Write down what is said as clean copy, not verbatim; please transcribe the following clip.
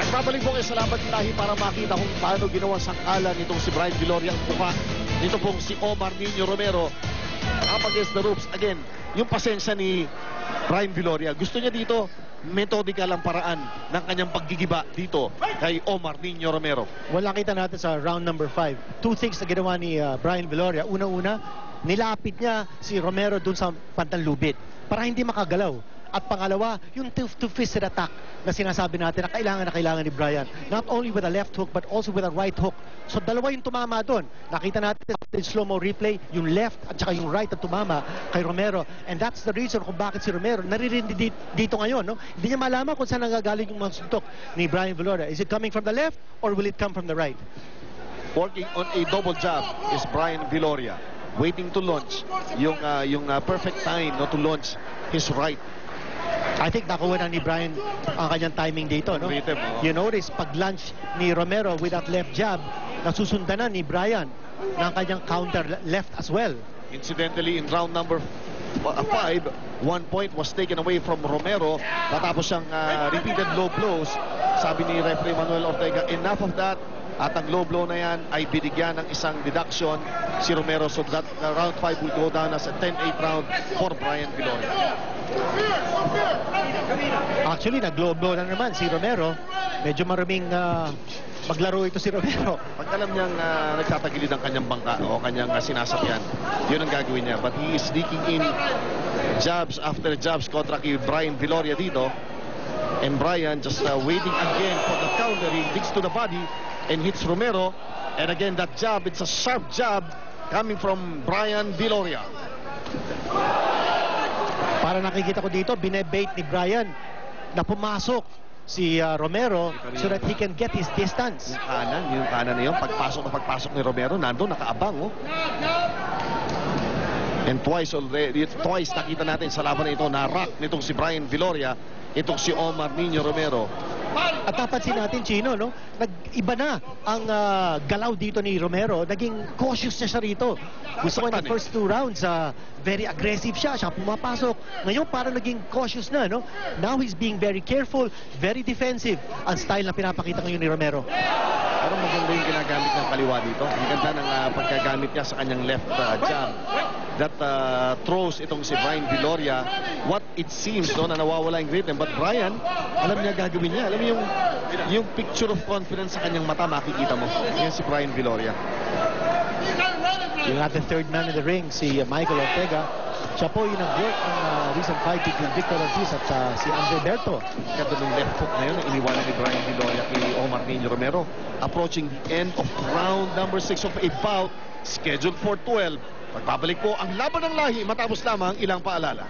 Nagbabalik po kayo sa Laban ng Lahi para makita kung paano ginawa sangkalan nitong si Brian Viloria ang mukha nito pong si Omar Nino Romero up against the ropes. Again, yung pasensya ni Brian Viloria, gusto niya dito methodikal ang paraan ng kanyang paggigiba dito kay Omar Nino Romero. Wala kita natin sa round number 5. Two things na ginawa ni Brian Viloria. Una-una, nilapit niya si Romero dun sa pantanlubid para hindi makagalaw. At pangalawa, yung two-fisted attack na sinasabi natin na kailangan ni Brian. Not only with a left hook but also with a right hook. So dalawa yung tumama doon. Nakita natin in slow-mo replay, yung left at saka yung right at tumama kay Romero. And that's the reason kung bakit si Romero naririndi dito ngayon. No? Hindi niya malaman kung saan nanggagaling yung mga suntok ni Brian Viloria. Is it coming from the left or will it come from the right? Working on a double jab is Brian Viloria. Waiting to launch yung perfect time no, to launch his right. I think nakuha na ni Brian ang kanyang timing dito. No? You notice, pag-lunge ni Romero with that left jab, nasusundan na ni Brian ng kanyang counter left as well. Incidentally, in round number 5, 1 point was taken away from Romero. Natapos siyang repeated low blows. Sabi ni referee Manuel Ortega, enough of that. At ang low blow na yan ay binigyan ng isang deduction si Romero. So that round 5 will go down as a 10-8 round for Brian Viloria. Actually, nag-low blow na naman si Romero. Medyo maruming maglaro ito si Romero. Pag alam niyang nagtatagilid ang kanyang bangka o kanyang sinasakyan, yun ang gagawin niya. But he is sneaking in jabs after jabs kontra kay Brian Viloria dito. And Brian just waiting again for the counter. He digs to the body and hits Romero. And again, that jab, it's a sharp jab coming from Brian Viloria. Para nakikita ko dito, binebait ni Brian na pumasok si Romero so that he can get his distance. Yung kanan na yun, pagpasok ni Romero, nandun, nakaabang. Oh. And twice nakita natin sa laban na ito na rock nitong si Brian Viloria, itong si Omar Nino Romero. At napansin natin, Chino, no? Nag-iba na ang galaw dito ni Romero. Naging cautious na siya rito. Gusto ko in the first 2 rounds, very aggressive siya pumapasok. Ngayon, parang naging cautious na, no? Now he's being very careful, very defensive. Ang style na pinapakita ngayon ni Romero. Pero maganda yung ginagamit ng kaliwa dito. Ang ganda ng pagkagamit niya sa kanyang left jab. That throws itong si Brian Viloria. What it seems, no, na nawawala yung rhythm. But Brian, alam niya gagawin niya. Alam mo yung picture of confidence sa kanyang mata, makikita mo. Yan si Brian Viloria. Yung ating third man in the ring, si Michael Ortega. Siya po yung nag-work ng recent fight between Victor Ortiz at si Andre Berto. Ganda ng left hook na yun, iniwanan ni Brian Viloria kay Omar Nino Romero. Approaching the end of round number 6 of a bout scheduled for 12. Pagbabalik po ang Laban ng Lahi matapos lamang ilang paalala.